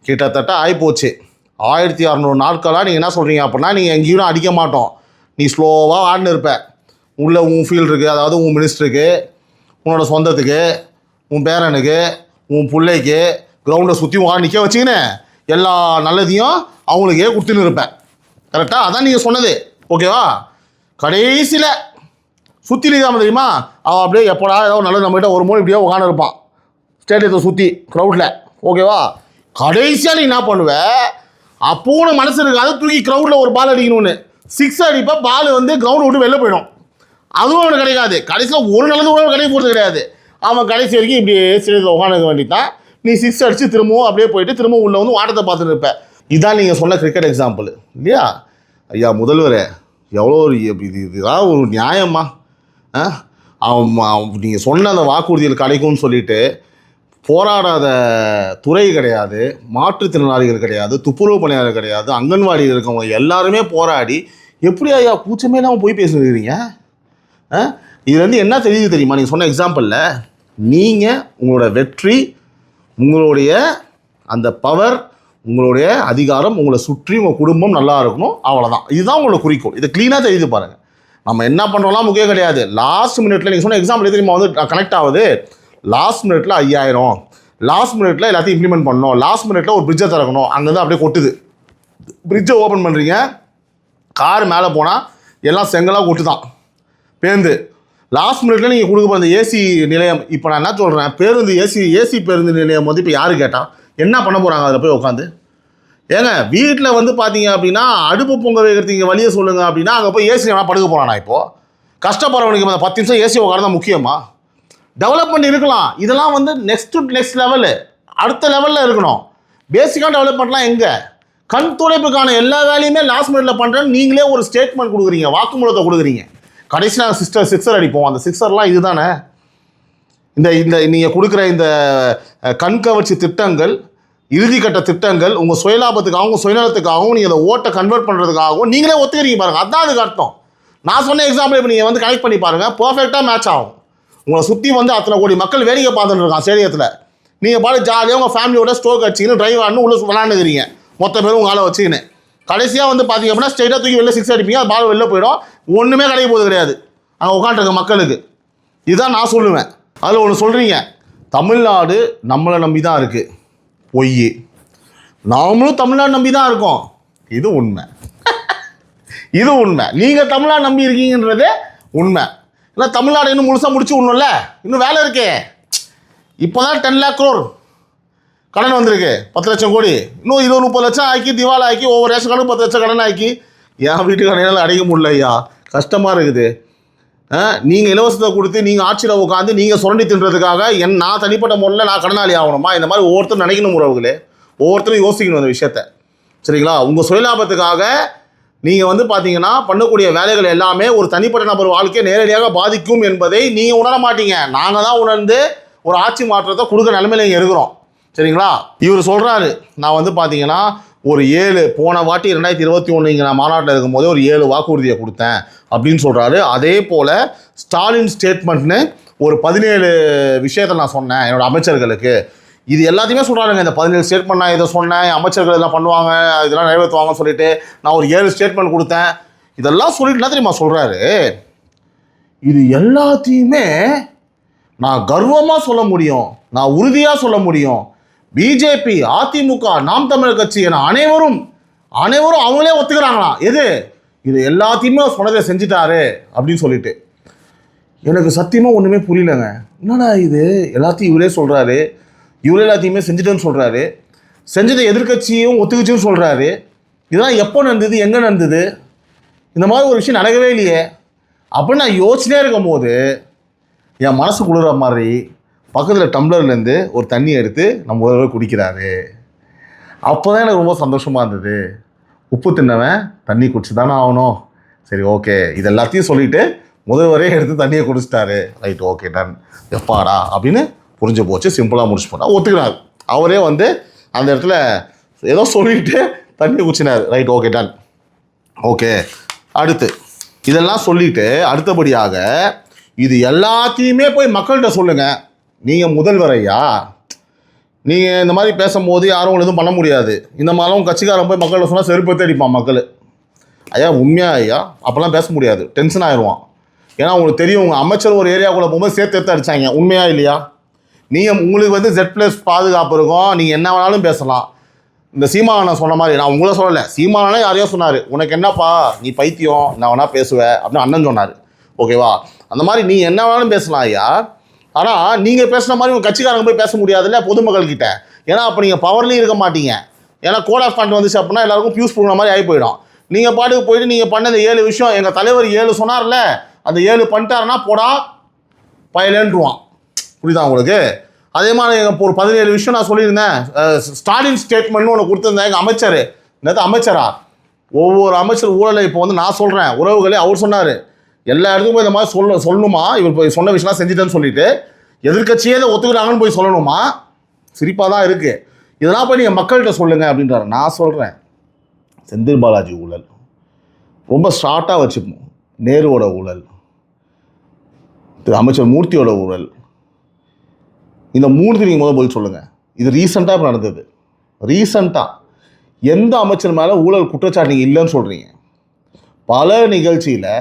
கிட்டத்தட்ட ஆகிப்போச்சு 1600 நாட்களாக நீங்கள் என்ன சொல்கிறீங்க அப்படின்னா, நீங்கள் எங்கேயும் அடிக்க மாட்டோம், நீ ஸ்லோவாக ஆடின்னு இருப்ப. உள்ளே உன் ஃபீல்டுக்கு, அதாவது உன் மினிஸ்டருக்கு, உன்னோட சொந்தத்துக்கு, உன் பேரனுக்கு, உன் பிள்ளைக்கு கிரவுண்டை சுற்றி உன் நிற்க வச்சிங்கன்னு எல்லா நல்லதையும் அவங்களுக்கே கொடுத்துன்னு இருப்பேன். கரெக்டாக? அதான் நீங்கள் சொன்னது, ஓகேவா? கடைசியில் சுற்றி நிற்காம தெரியுமா, அவன் அப்படியே எப்படா ஏதோ நல்லது நம்மகிட்ட ஒரு மூணு இப்படியே உட்காந்து இருப்பான் ஸ்டேடியத்தை சுற்றி க்ரௌடில், ஓகேவா? கடைசியாக நீ என்ன பண்ணுவேன், அப்போன்னு மனசு இருக்காது, தூக்கி க்ரௌடில் ஒரு பால் அடிக்கணும்னு 6 அடிப்பா, பால் வந்து கிரவுண்டை விட்டு வெளில போயிடும். அதுவும் அவனுக்கு கிடைக்காது. கடைசியில் ஒரு நல்லது கூட கிடைக்க போகிறது கிடையாது. அவன் கடைசி வரைக்கும் இப்படியே ஸ்டேஜில் உட்காந்துக்க வேண்டியதான். நீ 6 அடித்து திரும்பவும் அப்படியே போயிட்டு திரும்பவும் உள்ளே வந்து ஆட்டத்தை பார்த்துட்டு இருப்ப. இதான் நீங்கள் சொன்ன கிரிக்கெட் எக்ஸாம்பிள் இல்லையா? ஐயா முதல்வரே, எவ்வளோ ஒரு இதுதான் ஒரு நியாயமா? அவன் நீங்கள் சொன்ன அந்த வாக்குறுதிகள் கிடைக்கும்னு சொல்லிட்டு போராடாத துறை கிடையாது, மாற்றுத்திறனாளிகள் கிடையாது, துப்புரவு பணியாளர் கிடையாது, அங்கன்வாடியில் இருக்கவங்க எல்லாருமே போராடி எப்படி ஐயா கூச்சமே இல்லாமல் போய் பேசுகிறீங்க? இதுலேருந்து என்ன தெரியுது தெரியுமா? நீங்கள் சொன்ன எக்ஸாம்பிளில் நீங்கள் உங்களோட வெற்றி, உங்களுடைய அந்த பவர், உங்களுடைய அதிகாரம், உங்களை சுற்றி உங்கள் குடும்பம் நல்லா இருக்கணும், அவ்வளோதான். இதுதான் உங்களோட குறிக்கோள். இதை க்ளீனாக தெரியுது பாருங்கள். நம்ம என்ன பண்ணுறோம்லாம் முக்கியம் கிடையாது. லாஸ்ட் மினிட்ல நீங்கள் சொன்ன எக்ஸாம்பிள் தெரியுமா வந்து கனெக்ட் ஆகுது. லாஸ்ட் மினிட்ல 5000, லாஸ்ட் மினிட்ல எல்லாத்தையும் இம்ப்ளிமெண்ட் பண்ணணும், லாஸ்ட் மினிட்ல ஒரு பிரிட்ஜை திறக்கணும், அங்கேருந்து அப்படியே கொட்டுது. பிரிட்ஜை ஓப்பன் பண்ணுறீங்க, கார் மேலே போனால் எல்லாம் செங்கலாக கொட்டு தான் பேருந்து. லாஸ்ட் மினிட்ல நீங்கள் கொடுக்க போகிற ஏசி நிலையம், இப்போ நான் என்ன சொல்கிறேன், பேருந்து ஏசி பேருந்து நிலையம் வந்து இப்போ யார் கேட்டால் என்ன பண்ண போகிறாங்க அதில் போய் உட்காந்து? ஏங்க வீட்டில் வந்து பார்த்தீங்க அப்படின்னா அடுப்பு பொங்க வைக்கிறதுக்கு வழியை சொல்லுங்கள் அப்படின்னா அங்கே போய் ஏசி வேணால் படுக்க போகிறானா? இப்போது கஷ்டப்படுறவனுக்கு அந்த 10 நிமிஷம் ஏசி உட்காரதான் முக்கியமா? டெவலப்மெண்ட் இருக்கலாம், இதெல்லாம் வந்து நெக்ஸ்ட் லெவலு, அடுத்த லெவலில் இருக்கணும். பேசிக்காக டெவலப்மெண்ட்லாம் எங்கே? கண் துடைப்புக்கான எல்லா வேலையுமே லாஸ்ட் மினிட்ல பண்ணுறேன்னு நீங்களே ஒரு ஸ்டேட்மெண்ட் கொடுக்குறீங்க, வாக்குமூலத்தை கொடுக்குறீங்க. கடைசி நாங்கள் சிக்ஸர் அடிப்போம். அந்த சிக்ஸர்லாம் இதுதானே? இந்த நீங்கள் கொடுக்குற இந்த கண்கவர்ச்சி திட்டங்கள், இறுதிக்கட்ட திட்டங்கள் உங்கள் சுயலாபத்துக்காகவும் உங்கள் சுயநலத்துக்காகவும் நீங்கள் அதை ஓட்டை கன்வெர்ட் பண்ணுறதுக்காகவும் நீங்களே ஒத்துக்கிறீங்க பாருங்கள். அதுதான் அதுக்கு அர்த்தம். நான் சொன்ன எக்ஸாம்பிள் இப்போ நீங்கள் வந்து கனெக்ட் பண்ணி பாருங்கள், பர்ஃபெக்டாக மேட்ச் ஆகும். உங்களை சுற்றி வந்து அத்தனை கோடி மக்கள் வேடிக்கை பார்த்துட்டு இருக்கான் ஸ்டேடியத்தில். நீங்கள் பாட்டு ஜாலியாக உங்கள் ஃபேமிலியோட ஸ்டோக் அடிச்சிங்கன்னு டிரைவ் ஆடணும் உள்ளே விளாண்டுக்கிறீங்க, மொத்த பேரும் உங்களால் வச்சுக்கின்னு. கடைசியாக வந்து பார்த்தீங்க அப்படின்னா ஸ்ட்ரெயிட்டாக தூக்கி வெளில 6 அடிப்பீங்க, அது பால் வெளில போயிடும், ஒன்றுமே கிடைக்க போது கிடையாது அங்கே உட்காந்துருக்க மக்களுக்கு. இதுதான் நான் சொல்லுவேன். அதில் ஒன்று சொல்கிறீங்க, தமிழ்நாடு நம்மளை நம்பி தான் இருக்குது. பொய். நாமளும் தமிழ்நாடு நம்பி தான் இருக்கோம். இது உண்மை. இது உண்மை. நீங்கள் தமிழ்நாடு நம்பி இருக்கீங்கன்றதே உண்மை. ஏன்னா தமிழ்நாடு இன்னும் முழுசாக முடிச்சு விடணும்ல, இன்னும் வேலை இருக்கே. இப்போ தான் 10 lakh crore கடன் வந்திருக்கு, 10 லட்சம் கோடி. இன்னும் 20-30 லட்சம் ஆக்கி திவாலா ஆக்கி ஒவ்வொரு ரேஷன் கார்டும் 10 லட்சம் கடன் ஆக்கி என் வீட்டுக்கு கடையால் அடைக்க முடியல ஐயா, கஷ்டமாக இருக்குது. நீங்கள் இலவசத்தை கொடுத்து நீங்கள் ஆட்சியில் உட்காந்து நீங்கள் சுரண்டி தின்றதுக்காக நான் தனிப்பட்ட முறையில் நான் கடனாளி ஆகணுமா? இந்த மாதிரி ஒவ்வொருத்தரும் நினைக்கணும் உறவுகளே, ஒவ்வொருத்தரும் யோசிக்கணும் அந்த விஷயத்த. சரிங்களா? உங்கள் சுயலாபத்துக்காக நீங்கள் வந்து பார்த்தீங்கன்னா பண்ணக்கூடிய வேலைகள் எல்லாமே ஒரு தனிப்பட்ட நபர் வாழ்க்கையை நேரடியாக பாதிக்கும் என்பதை நீங்கள் உணர மாட்டீங்க. நாங்கள் தான் உணர்ந்து ஒரு ஆட்சி மாற்றத்தை கொடுக்குற நிலைமையில இங்கே இருக்கிறோம். சரிங்களா? இவர் சொல்கிறாரு, நான் வந்து பார்த்தீங்கன்னா ஒரு 7 போன வாட்டி 2021 இங்கே நான் மாநாட்டில் இருக்கும்போதே ஒரு 7 வாக்குறுதியை கொடுத்தேன் அப்படின்னு சொல்கிறாரு. அதே போல் ஸ்டாலின் ஸ்டேட்மெண்ட்னு ஒரு 17 விஷயத்தை நான் சொன்னேன் என்னோடய அமைச்சர்களுக்கு. இது எல்லாத்தையுமே சொல்கிறாருங்க. இந்த 17 ஸ்டேட்மெண்ட் நான் இதை சொன்னேன், அமைச்சர்கள் இதெல்லாம் பண்ணுவாங்க, இதெல்லாம் நிறைவேற்றுவாங்கன்னு சொல்லிட்டு நான் ஒரு 7 ஸ்டேட்மெண்ட் கொடுத்தேன். இதெல்லாம் சொல்லிட்டு என்ன தெரியுமா சொல்கிறாரு, இது எல்லாத்தையுமே நான் கர்வமாக சொல்ல முடியும், நான் உறுதியாக சொல்ல முடியும். பிஜேபி, அதிமுக, நாம் தமிழர் கட்சி என அனைவரும் அவங்களே ஒத்துக்கிறாங்களாம். இது எல்லாத்தையுமே சொன்னதை செஞ்சுட்டாரு அப்படின்னு சொல்லிட்டு. எனக்கு சத்தியமாக ஒன்றுமே புரியலங்க. என்னடா இது எல்லாத்தையும் இவரே சொல்கிறாரு, இவரே எல்லாத்தையுமே செஞ்சுட்டேன்னு சொல்கிறாரு, செஞ்சதை எதிர்கட்சியும் ஒத்துக்குச்சுன்னு சொல்கிறாரு. இதெல்லாம் எப்போ நடந்தது, எங்கே நடந்தது? இந்த மாதிரி ஒரு விஷயம் நடக்கவே இல்லையே அப்படின்னு நான் யோசிச்சுட்டே இருக்கும் போது என் மனசு குளிர மாதிரி பக்கத்தில் டம்ளர்லேருந்து ஒரு தண்ணி எடுத்து நம்ம ஒரு குடிக்கிறாரு. அப்போ தான் எனக்கு ரொம்ப சந்தோஷமாக இருந்தது. உப்பு தின்னவன் தண்ணி குடிச்சு தானே ஆகணும். சரி ஓகே, இது எல்லாத்தையும் சொல்லிவிட்டு முதல்வரே எடுத்து தண்ணியை குடிச்சிட்டாரு. ரைட், ஓகே, டன், எப்பாடா அப்படின்னு புரிஞ்சு போச்சு, சிம்பிளாக முடிச்சு போனால் ஒத்துக்கிறார். அவரே வந்து அந்த இடத்துல ஏதோ சொல்லிவிட்டு தண்ணியை குடிச்சினார். Right, okay, done, okay. அடுத்து இதெல்லாம் சொல்லிவிட்டு அடுத்தபடியாக இது எல்லாத்தையுமே போய் மக்கள்கிட்ட சொல்லுங்கள். நீங்கள் முதல்வரையா, நீங்கள் இந்த மாதிரி பேசும்போது யாரும் எதுவும் பண்ண முடியாது. இந்த மாதிரிலாம் கட்சிக்காரன் போய் மக்கள்கிட்ட சொன்னால் செருப்பத்தை அடிப்பான் மக்கள். ஐயா உண்மையா ஐயா அப்போல்லாம் பேச முடியாது, டென்ஷன் ஆயிடுவான். ஏன்னா உங்களுக்கு தெரியும், உங்கள் அமைச்சர் ஒரு ஏரியாவுக்குள்ளே போகும்போது சேர்த்து அடித்தாங்க. உண்மையா இல்லையா? நீங்கள் உங்களுக்கு வந்து Z+ பாதுகாப்பு இருக்கும், நீங்கள் என்ன வேணாலும் பேசலாம். இந்த சீமானன் சொன்ன மாதிரி, நான் உங்களை சொல்லலை, சீமானே யாரையோ சொன்னார், உனக்கு என்னப்பா நீ பைத்தியம், நான் வேணா பேசுவேன் அப்படின்னு அண்ணன் சொன்னார். ஓகேவா? அந்த மாதிரி நீ என்ன வேணாலும் பேசலாம் ஐயா. ஆனால் நீங்கள் பேசுகிற மாதிரி உங்கள் கட்சிக்காரங்க போய் பேச முடியாதுல்ல பொதுமக்கள்கிட்ட. ஏன்னா அப்போ நீங்கள் பவர்லேயும் இருக்க மாட்டீங்க. ஏன்னா கோட் ஆஃப் கான்டக்ட் வந்துச்சு அப்படின்னா எல்லாருக்கும் பியூஸ் பண்ணுற மாதிரி ஆகி போயிடும். நீங்கள் பாட்டுக்கு போயிட்டு நீங்கள் பண்ண இந்த 7 விஷயம், எங்கள் தலைவர் 7 சொன்னார்ல, அந்த 7 பண்ணிட்டாருன்னா போடா பயலேன்றுவான். புரியுதா உங்களுக்கு? அதே மாதிரி இப்போ ஒரு 17 விஷயம் நான் சொல்லியிருந்தேன். ஸ்டாலின் ஸ்டேட்மெண்ட்னு ஒன்று கொடுத்துருந்தேன். எங்கள் அமைச்சர் என்னது அமைச்சரா ஒவ்வொரு அமைச்சர் ஊழலை இப்போ வந்து நான் சொல்கிறேன் உறவுகளே அவர் சொன்னார் எல்லா இடத்துக்கும் இந்த மாதிரி சொல்லணுமா இவர் போய் சொன்ன விஷயம்லாம் செஞ்சுட்டேன்னு சொல்லிட்டு எதிர்க்கட்சியே இதை ஒத்துக்கிறாங்கன்னு போய் சொல்லணுமா? சிரிப்பாக தான் இருக்குது. இதெல்லாம் போய் நீங்கள் மக்கள்கிட்ட சொல்லுங்கள் அப்படின்றாரு. நான் சொல்கிறேன் செந்தில் பாலாஜி ஊழல் ரொம்ப ஷார்ட்டாக வச்சுப்போம். நேருவோட ஊழல், அமைச்சர் மூர்த்தியோட ஊழல், இந்த 3 நீங்கள் முதல் பதில் சொல்லுங்கள். இது ரீசெண்டாக இப்போ நடந்தது. ரீசெண்டாக எந்த அமைச்சர் மேலே ஊழல் குற்றச்சாட்டு நீங்கள் இல்லைன்னு சொல்கிறீங்க? பல நிகழ்ச்சியில்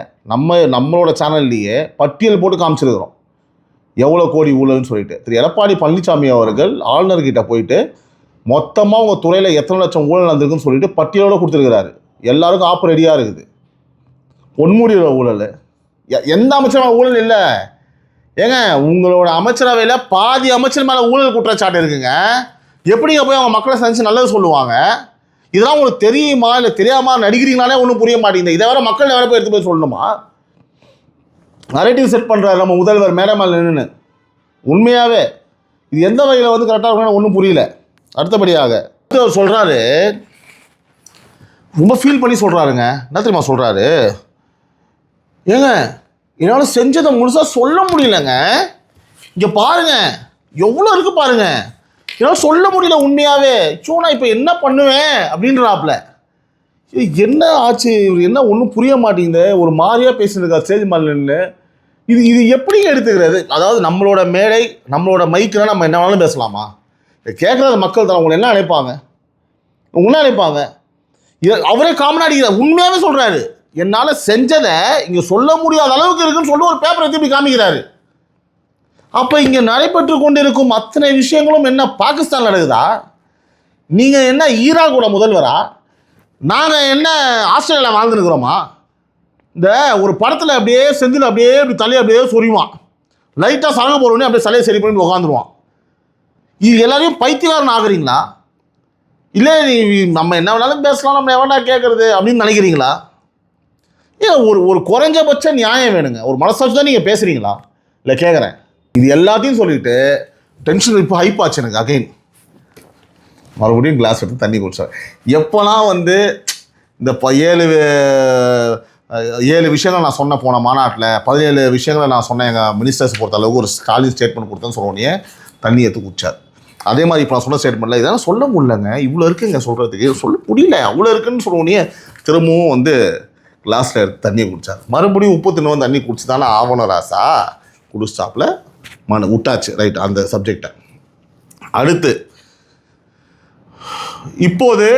நம்மளோட சேனல்லையே பட்டியல் போட்டு காமிச்சிருக்கிறோம் எவ்வளோ கோடி ஊழல்னு சொல்லிட்டு. திரு எடப்பாடி பழனிசாமி அவர்கள் ஆளுநர்கிட்ட போயிட்டு மொத்தமாக உங்கள் துறையில் எத்தனை லட்சம் ஊழல் நடந்திருக்குன்னு சொல்லிட்டு பட்டியலோடு கொடுத்துருக்கிறாரு. எல்லாருக்கும் ஆப்பு ரெடியாக இருக்குது. பொன்முடியோட ஊழல் எந்த அமைச்சர் மேலே ஊழல் இல்லை? ஏங்க உங்களோட அமைச்சரவையில் பாதி அமைச்சர் மேலே ஊழல் குற்றச்சாட்டு இருக்குங்க. எப்படிங்க போய் அவங்க மக்களை சந்திச்சு நல்லது சொல்லுவாங்க? இதெல்லாம் உங்களுக்கு தெரியுமா இல்லை தெரியாமா நடிக்கிறீங்கனாலே ஒன்றும் புரிய மாட்டேங்குது. இதை வேற மக்கள் வேற போய் எடுத்து போய் சொல்லணுமா? நரேட்டிவ் செட் பண்ணுறாரு நம்ம முதல்வர் மேலே நின்று. உண்மையாகவே இது எந்த வகையில் வந்து கரெக்டாக இருக்கணும்னு ஒன்றும் புரியல. அடுத்தபடியாக அவர் சொல்கிறாரு, ரொம்ப ஃபீல் பண்ணி சொல்கிறாருங்க. என்ன தெரியுமா சொல்கிறாரு? ஏங்க என்னால் செஞ்சதை முழுசாக சொல்ல முடியலங்க. இங்கே பாருங்கள் எவ்வளோ இருக்குது பாருங்கள். என்னால் சொல்ல முடியல உண்மையாகவே. நான் இப்போ என்ன பண்ணுவேன் அப்படின்றாப்புல. என்ன ஆச்சு இவர் என்ன ஒன்றும் புரிய மாட்டேங்குது. ஒரு மாதிரியாக பேசியிருக்கார் ஸ்டேஜ் மாநிலன்னு. இது எப்படி எடுத்துக்கிறது? அதாவது நம்மளோட மேடை நம்மளோட மைக்குனா நம்ம என்ன வேணாலும் பேசலாமா? கேட்குற மக்கள் தான் உங்களை என்ன நினைப்பாங்க? உங்க என்ன நினைப்பாங்க? அவரே காமனாக அடிக்கிறார். உண்மையாகவே சொல்கிறாரு என்னால் செஞ்சதை இங்கே சொல்ல முடியாத அளவுக்கு இருக்குன்னு சொல்லி ஒரு பேப்பரை திருப்பி காமிக்கிறாரு. அப்போ இங்கே நடைபெற்று கொண்டு இருக்கும் அத்தனை விஷயங்களும் என்ன பாகிஸ்தான் நடக்குதா? நீங்கள் என்ன ஈராக்கோட முதல்வரா? நாங்கள் என்ன ஆஸ்திரேலியாவில் வாழ்ந்துருக்குறோமா? இந்த ஒரு படத்தில் அப்படியே செந்தில் அப்படியே இப்படி தலையை அப்படியே சொரிவான். லைட்டாக சலங்க போகிறோன்னே அப்படியே தலையை சரி பண்ணி உட்காந்துருவான். இது எல்லாரையும் பைத்தியக்காரன் ஆகுறீங்களா? இல்லை நம்ம என்ன வேணாலும் பேசலாம், நம்ம எவனா கேட்குறது அப்படின்னு நினைக்கிறீங்களா? ஏன் ஒரு குறைஞ்சபட்ச நியாயம் வேணுங்க. ஒரு மனசாட்சி தான் நீங்கள் பேசுகிறீங்களா? இல்லை கேட்குறேன். இது எல்லாத்தையும் சொல்லிவிட்டு டென்ஷன் இப்போ ஹைப் ஆச்சு எனக்கு. அகைன் மறுபடியும் கிளாஸ் எடுத்து தண்ணி குடிச்சார். எப்போலாம் வந்து இந்த 7 விஷயங்கள் நான் சொன்ன போன மாநாட்டில் 17 விஷயங்களை நான் சொன்னேன் எங்கள் மினிஸ்டர்ஸ் பொறுத்த அளவுக்கு ஒரு ஸ்டாலின் ஸ்டேட்மெண்ட் கொடுத்தேன்னு சொன்னோடனே தண்ணி எடுத்து குடிச்சார். அதே மாதிரி இப்போ நான் சொன்ன ஸ்டேட்மெண்ட்டில் இதெல்லாம் சொல்ல முடியலங்க, இவ்வளோ இருக்குங்க சொல்கிறதுக்கு, சொல்ல முடியல, அவ்வளோ இருக்குன்னு சொன்னோடனே திரும்பவும் வந்து கிளாஸில் எடுத்து தண்ணியை குடித்தார். மறுபடியும் உப்பு தின்னு தண்ணி குடிச்சு தானே ஆகணும் ராசா. குடிச்சாப்பில் விட்டாச்சு. ரைட், அந்த சப்ஜெக்டை. அடுத்து இப்போது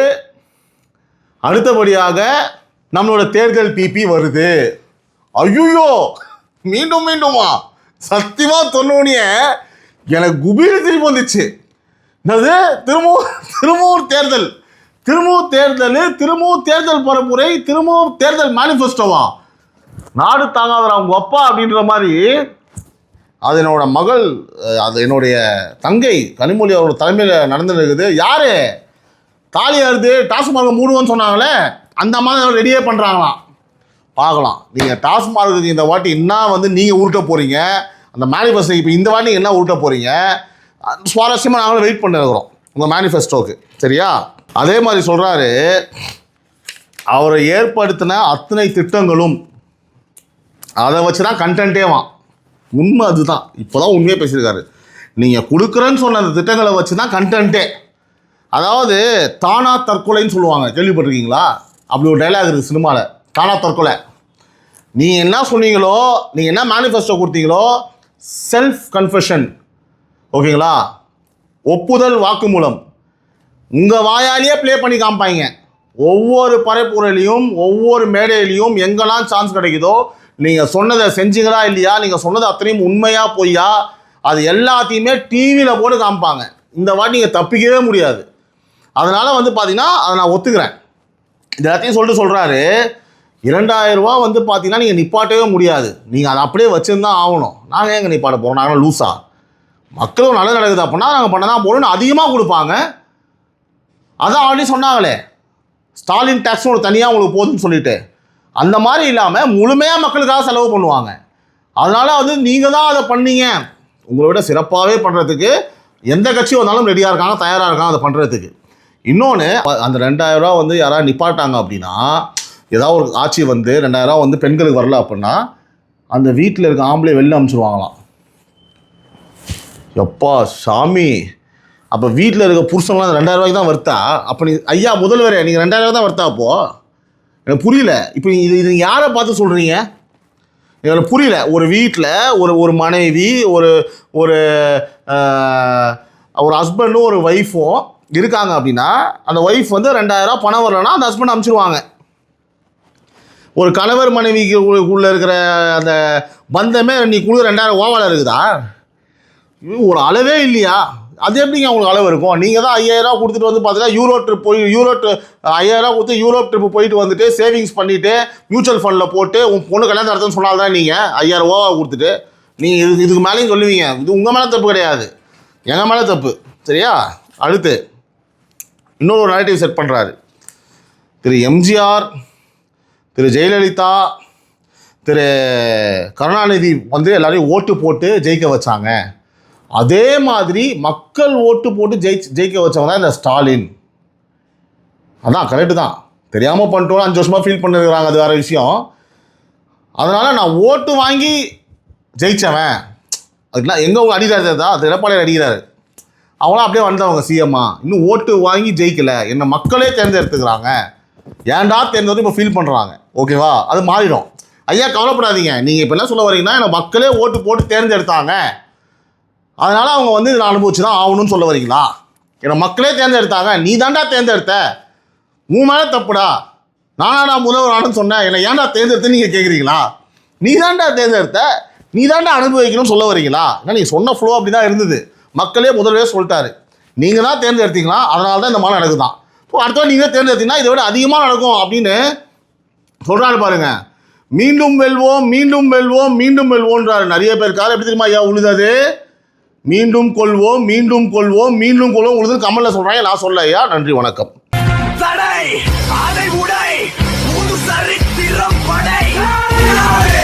அடுத்தபடியாக நம்மளோட தேர்தல் பிபி வருது. ஐயோ மீண்டுமா சத்தியமாக சொன்னோடனே எனக்கு குபீர திரும்பி வந்துச்சு. என்னது திரும்பவும் தேர்தல் பரப்புரை, திரும்பவும் தேர்தல் மேனிஃபெஸ்டோவா? நாடு தாங்காதரா அவங்க அப்பா அப்படின்ற மாதிரி. அது என்னோட மகள், அது என்னுடைய தங்கை கனிமொழி அவரோட தலைமையில் நடந்துருக்குது. யாரு தாலி அறுது டாஸ்மார்க் மூடுவோன்னு சொன்னாங்களே அந்த மாதிரி ரெடியே பண்ணுறாங்களாம். பார்க்கலாம் நீங்கள் டாஸ்மார்க்கு இந்த வாட்டி என்ன வந்து நீங்கள் உருட்ட போகிறீங்க, அந்த மேனிஃபெஸ்டோ இப்போ இந்த வாட்டி என்ன உருட்ட போகிறீங்க சுவாரஸ்யமாக நாங்களும் வெயிட் பண்ணிருக்கிறோம் உங்கள் மேனிஃபெஸ்டோக்கு. சரியா? அதே மாதிரி சொல்கிறாரு, அவரை ஏற்படுத்தின அத்தனை திட்டங்களும் அதை வச்சு தான் கண்டென்ட்டேவான். உண்மை அதுதான். இப்போ தான் உண்மையாக பேசியிருக்காரு. நீங்கள் கொடுக்குறேன்னு சொன்ன அந்த திட்டங்களை வச்சு தான் கண்டென்ட்டே. அதாவது தானா தற்கொலைன்னு சொல்லுவாங்க, கேள்விப்பட்டிருக்கீங்களா? அப்படி ஒரு டைலாக் இருக்குது சினிமாவில், தானா தற்கொலை. நீங்கள் என்ன சொன்னீங்களோ, நீங்கள் என்ன மேனிஃபெஸ்டோ கொடுத்தீங்களோ, செல்ஃப் கன்ஃபெஷன், ஓகேங்களா, ஒப்புதல் வாக்குமூலம் உங்கள் வாயாலேயே ப்ளே பண்ணி காமிப்பாங்க. ஒவ்வொரு பரப்புரையிலையும் ஒவ்வொரு மேடையிலையும் எங்கெல்லாம் சான்ஸ் கிடைக்குதோ நீங்கள் சொன்னதை செஞ்சீங்களா இல்லையா, நீங்கள் சொன்னது அத்தனையும் உண்மையா பொய்யா, அது எல்லாத்தையுமே டிவியில் போட்டு காமிப்பாங்க. இந்த வாட்டி நீங்கள் தப்பிக்கவே முடியாது. அதனால் வந்து பார்த்தீங்கன்னா அதை நான் ஒத்துக்கிறேன். இது எல்லாத்தையும் சொல்கிறாரு 2000 ரூபா வந்து பார்த்தீங்கன்னா நீங்கள் நிப்பாட்டவே முடியாது, நீங்கள் அதை அப்படியே வச்சுருந்தான் ஆகணும். நாங்கள் எங்கே நிப்பாட்ட போகிறோம்? நாங்கள் லூஸா? மக்களும் நல்லது நடக்குது அப்படின்னா நாங்கள் பண்ண தான் போகணும்னு அதிகமாக கொடுப்பாங்க. அதான் ஆல்ரெடி சொன்னாங்களே, ஸ்டாலின் டேக்ஸ்னு ஒரு தனியாக உங்களுக்கு போதுன்னு சொல்லிட்டு, அந்த மாதிரி இல்லாமல் முழுமையாக மக்களுக்காக செலவு பண்ணுவாங்க. அதனால் வந்து நீங்கள் தான் அதை பண்ணீங்க, உங்களை விட சிறப்பாகவே பண்ணுறதுக்கு எந்த கட்சி வந்தாலும் ரெடியாக இருக்காங்க, தயாராக இருக்காங்க அதை பண்ணுறதுக்கு. இன்னொன்று, அந்த 2000 ரூபா வந்து யாராவது நிப்பாட்டாங்க அப்படின்னா, ஏதாவது ஒரு ஆட்சி வந்து 2000 ரூபா வந்து பெண்களுக்கு வரல அப்படின்னா அந்த வீட்டில் இருக்க ஆம்பளை வெளில அனுப்பிச்சிடுவாங்களாம். எப்பா சாமி, அப்போ வீட்டில் இருக்க புருஷன்லாம் 2000 ரூபாய்க்கு தான் வருத்தா? அப்போ நீ ஐயா முதல்வரே, நீங்கள் 2000 ரூபா தான் வருத்தா? அப்போது எனக்கு புரியல. இப்போ இது யாரை பார்த்து சொல்கிறீங்க? எனக்கு புரியல. ஒரு வீட்டில் ஒரு மனைவி, ஒரு ஒரு ஒரு ஹஸ்பண்டும் ஒரு ஒய்ஃபும் இருக்காங்க அப்படின்னா அந்த ஒய்ஃப் வந்து 2000 ரூபா பணம் வரலன்னா அந்த ஹஸ்பண்ட் அனுப்பிச்சிடுவாங்க. ஒரு கணவர் மனைவிக்கு உள்ள இருக்கிற அந்த பந்தமே நீ குழு 2000 ஓவால இருக்குதா? ஒரு அளவே இல்லையா? அது எப்படிங்க உங்களுக்கு அளவு இருக்கும்? நீங்கள் தான் 5000 ரூபா கொடுத்துட்டு வந்து பார்த்தீங்கன்னா யூரோப் 5000 ரூபா கொடுத்து யூரோப் ட்ரிப்பு போயிட்டு வந்துட்டு சேவிங்ஸ் பண்ணிவிட்டு மியூச்சுவல் ஃபண்டில் போட்டு உன் பொண்ணு கல்யாணம் நடத்துன்னு சொன்னால்தான் நீங்கள் 5000 ரூபா கொடுத்துட்டு நீங்கள் இதுக்கு மேலேயும் சொல்லுவீங்க. இது உங்கள் மேலே தப்பு கிடையாது, எங்கள் மேலே தப்பு. சரியா? அடுத்து இன்னொரு நரேட்டிவ் செட் பண்ணுறாரு. திரு எம்ஜிஆர், திரு ஜெயலலிதா, திரு கருணாநிதி வந்து எல்லாரையும் ஓட்டு போட்டு ஜெயிக்க வச்சாங்க. அதே மாதிரி மக்கள் ஓட்டு போட்டு ஜெயிக்க வச்சவங்க தான் இந்த ஸ்டாலின். அதான் கரெக்டு தான். தெரியாமல் பண்ணிட்டோம், 5 வருஷமாக ஃபீல் பண்ணிருக்கிறாங்க, அது வேறு விஷயம். அதனால் நான் ஓட்டு வாங்கி ஜெயித்தவன், அதுக்கெலாம் எங்கே அவங்க அடிக்கிறாரு தான், அது எடப்பாடியார் அடிக்கிறாரு. அவங்களாம் அப்படியே வந்தவங்க சிஎம்மா, இன்னும் ஓட்டு வாங்கி ஜெயிக்கலை, என்னை மக்களே தேர்ந்தெடுத்துக்கிறாங்க, ஏன்டா தேர்ந்தெடுத்து இப்போ ஃபீல் பண்ணுறாங்க. ஓகேவா? அது மாறிடும். ஐயா கவலைப்படாதீங்க. நீங்கள் இப்போ என்ன சொல்ல வரீங்கன்னா என்னை மக்களே ஓட்டு போட்டு தேர்ந்தெடுத்தாங்க, அதனால் அவங்க வந்து இதில் அனுபவிச்சு தான் ஆகணும்னு சொல்ல வரீங்களா? என்னை மக்களே தேர்ந்தெடுத்தாங்க, நீ தாண்டா தேர்ந்தெடுத்த, உன் மேலே தப்புடா, நானா முதல்வர் ஆனு சொன்னேன், என்னை ஏன்டா தேர்ந்தெடுத்து நீங்கள் கேட்குறீங்களா? நீ தாண்டா தேர்ந்தெடுத்த, நீ தாண்டா அனுபவிக்கணும்னு சொல்ல வரீங்களா? ஏன்னா நீங்கள் சொன்ன ஃப்ளோ அப்படி தான் இருந்தது. மக்களே முதல்வே சொல்லிட்டாரு, நீங்கள் தான் தேர்ந்தெடுத்தீங்களா, அதனால தான் இந்த மாதிரி நடக்குதான். இப்போ அடுத்த நீங்கள் தேர்ந்தெடுத்தீங்கன்னா இதை விட அதிகமாக நடக்கும் அப்படின்னு சொல்கிறாரு பாருங்க. மீண்டும் வெல்வோம், மீண்டும் வெல்வோம், மீண்டும் வெல்வோன்றாரு. நிறைய பேர் காலம் எப்படி தெரியுமா ஐயா உழுதது? மீண்டும் கொள்வோம், மீண்டும் கொள்வோம், மீண்டும் கொள்வோம் உழுது கமலில் சொல்கிறாங்க, நான் சொல்ல ஐயா. நன்றி, வணக்கம். அதை உடை புது சரித்திரம் படை